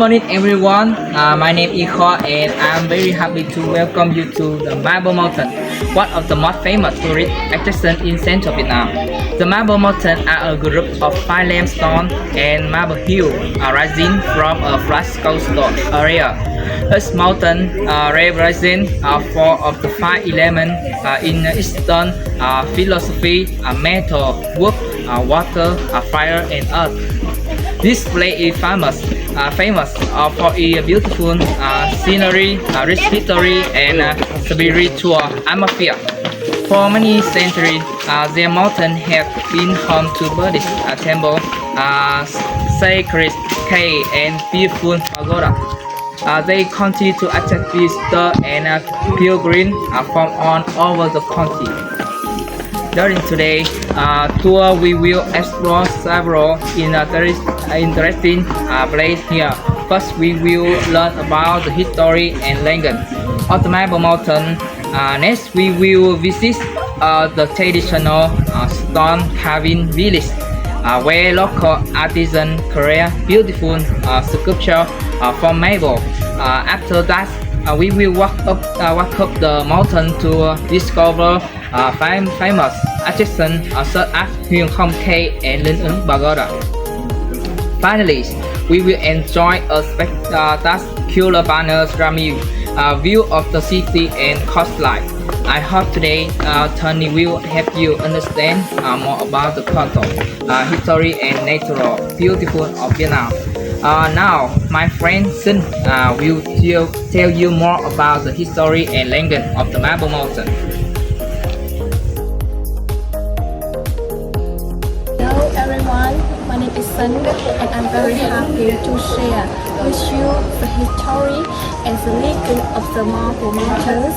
morning, everyone. My name is Kho, and I'm very happy to welcome you to the Marble Mountain, one of the most famous tourist attractions in central Vietnam. The Marble Mountain are a group of five limestone and marble hills rising from a flat coastal area. This mountain represents four of the five elements in Eastern philosophy: metal, wood, water, fire, and earth. This place is famous for its beautiful scenery, rich history, and spiritual atmosphere. For many centuries, the mountain has been home to Buddhist temple, sacred cave, and beautiful pagoda. They continue to attract visitors and pilgrims from all over the country. During today's tour, we will explore several interesting places here. First, we will learn about the history and legend of the Marble Mountain. Next, we will visit the traditional stone carving village, where local artisans create beautiful sculpture from marble. After that, we will walk up the mountain to discover famous attractions such as Huyền Không Cave and Linh Ứng Pagoda. Finally, we will enjoy a spectacular panoramic view of the city and coastline. I hope today's journey will help you understand more about the culture, history, and natural beauty of Vietnam. Now, my friend Sinh will tell you more about the history and legend of the Marble Mountain. Hello everyone, my name is Sinh and I'm very happy to share with you the history and the legend of the Marble Mountains.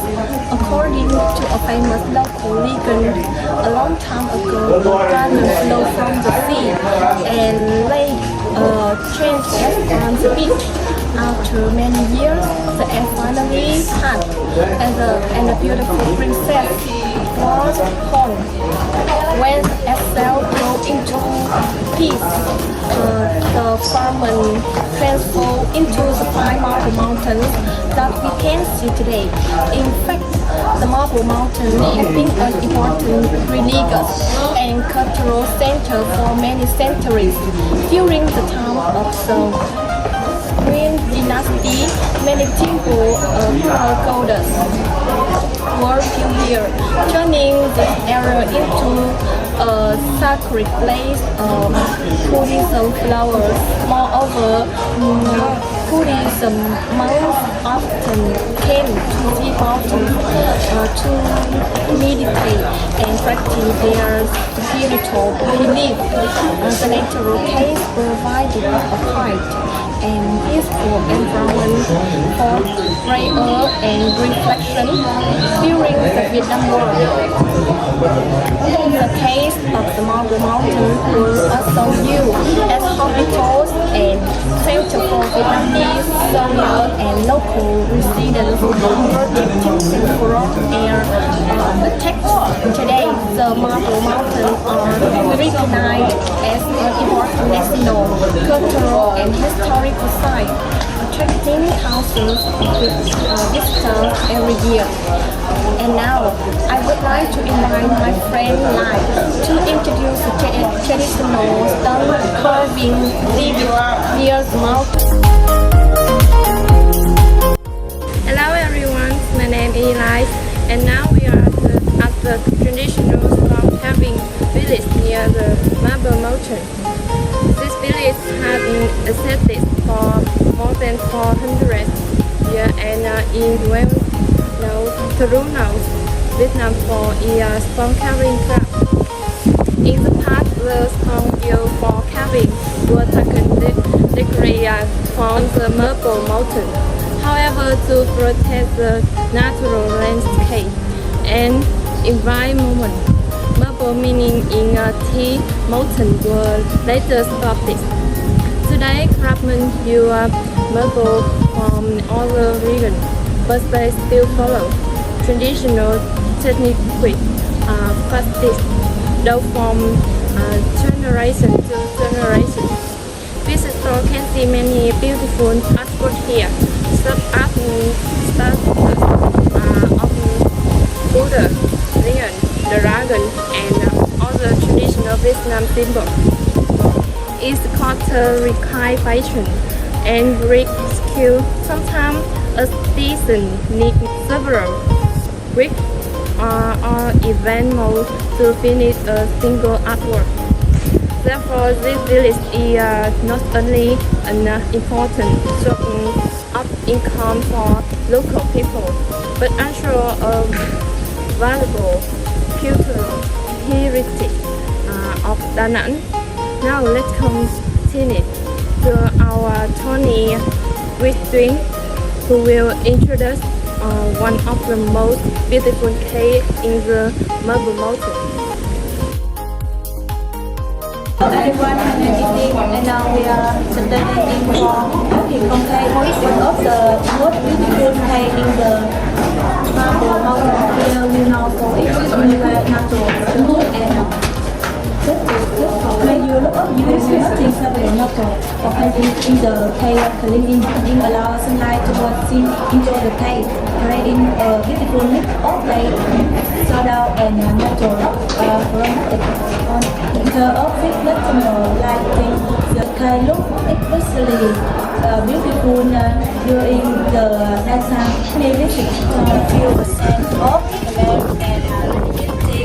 According to a famous local legend, a long time ago, the dragon flew from the sea and lay tranced on the beach. After many years, the end finally had, and the beautiful princess was born. When Excel grew into peace, the farmland transformed into the five marble mountains that we can see today. In fact, the Marble Mountain has been an important religious and cultural center for many centuries. During the time of the Qing dynasty, many temples of goddess were built here, turning this area into a sacred place of Buddhism flowers. Moreover, Buddhism monks often came to the mountain to meditate and practice their spiritual belief. The natural cave provided a quiet and peaceful environment for prayer and reflection during the Vietnam War. The case of the Marble Mountain was also used as hospitals and shelter for Vietnamese soldiers and local residents protecting them from air attacks. Today, the Marble Mountains are recognized as an important national, cultural, and historical site, attracting thousands of visitors every year. And now, I would like to invite my friend Lai to introduce the traditional stone carving near the mountain. Hello everyone, my name is Eli, and now we are at the traditional stone carving village near the Marble Mountain. This village has been existed for more than 400 years and is well known throughout Vietnam for its stone carving craft. In the past, the stone used for carving were taken directly from the Marble Mountain. However, to protect the natural landscape and environment, marble mining in Tea Mountain were later stopped. Today, craftsmen use marble from other regions, but they still follow traditional techniques passed down from generation to generation. Visitors also can see many beautiful artwork here. Some art statues of Buddha, lion, dragon, and other traditional Vietnam symbols. It's culture fashion and Greek skill. Sometimes a season needs several weeks or even more to finish a single artwork. Therefore, this village is not only an important source of income for local people, but also a valuable cultural heritage of Da Nang. Now let's continue to our Tony with Thuyết, who will introduce one of the most beautiful caves in the Marble Mountain. Hello everyone, my name is Thuyết, and now we are studying for Thuyết cave, one of the most beautiful cave in the Marble Mountain. Here we know for it is very natural and when you look up, you will see several natural occurrences in the cave, cleaning allow sunlight to sink into the cave, creating a beautiful mix of light, shadow, and natural chromatic. The outfit natural lighting, the cave looks especially beautiful during the nighttime. Many visitors feel a sense of event and beauty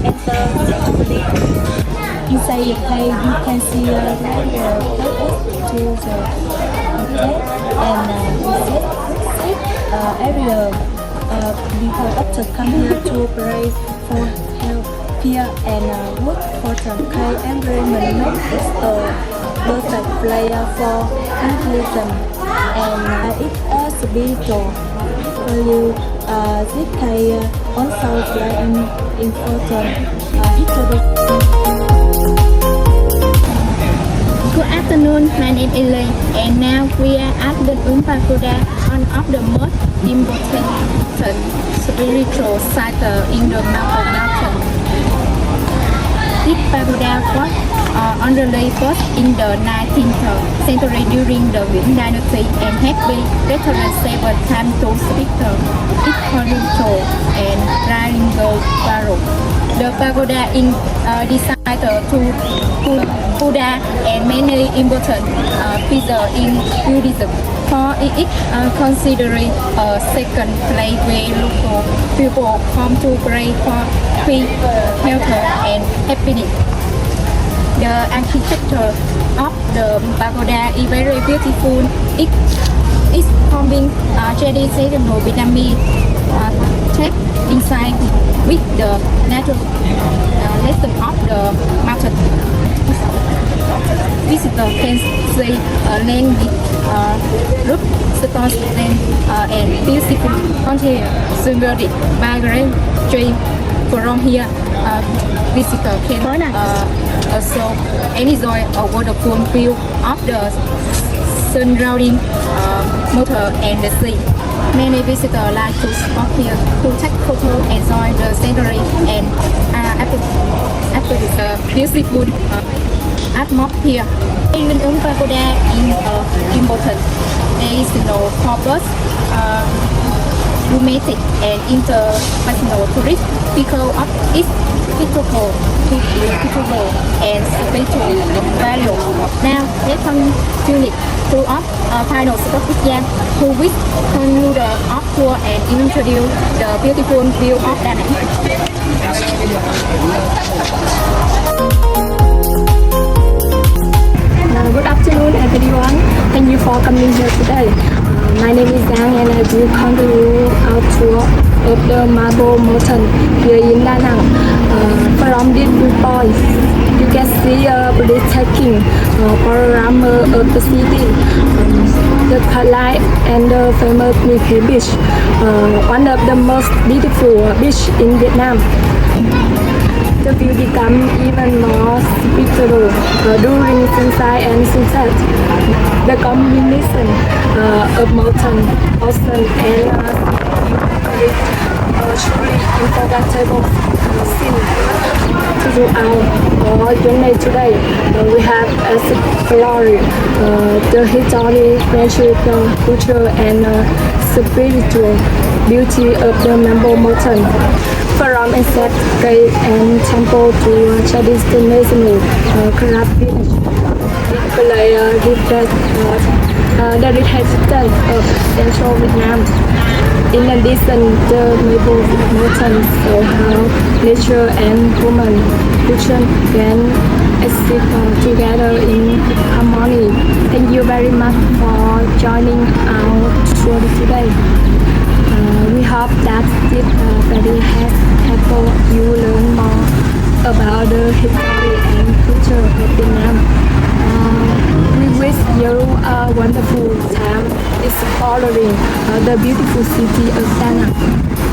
enter the inside the cave. You can see the purpose to the cave and visit area before after come here to pray for help here and look for the cave environment makes it a perfect place for tourism and it also be for you. This cave also play an important history. Good afternoon, my name is Lei, and now we are at the Pagoda, one of the most important spiritual sites in the Marble Mountain. This pagoda was underlaid first in the 19th century during the Ming Dynasty and has been returned several times to Victor, Victor and Triangle Baroque. The pagoda is designed to Buddha and many important figures in Buddhism. For it is considered a second place where local people come to pray for peace, health, and happiness. The architecture of the pagoda is very beautiful. It is combing traditional Vietnamese shape design with the natural lesson of the mountain. Visitors can see land with roof, stones, and beautiful container surrounded by green trees. From here, visitors can also enjoy a wonderful view of the surrounding water and the sea. Many visitors like to stop here to take photos, enjoy the scenery, and after this beautiful atmosphere. Even pagoda is important medicinal purpose, romantic and international tourist because of its historical, and spiritual value. Now let's continue to our final stop with Jan, who will conclude the tour and introduce the beautiful view of Da Nang. Good afternoon everyone, thank you for coming here today. My name is Giang and I will continue our tour of the Marble Mountain here in Da Nang. From this viewpoint, you can see a breathtaking panorama of the city, the skyline and the famous Vietpath beach, one of the most beautiful beach in Vietnam. The view becomes even more spectacular during sunset and sunset. The combination of mountain, ocean, and truly unforgettable scene. Throughout our journey today, we have explored the history, nature, culture, and spiritual beauty of the Mambo Mountain. From ancient cave and temple to traditional craft village, it play reflects the resistance of Central Vietnam. In addition, the Maple Mountain show how nature and human culture can exist together in harmony. Thank you very much for joining our tour today. We hope that this video has helped you learn more about the history and culture of Vietnam. We wish you a wonderful time exploring the beautiful city of Da Nang.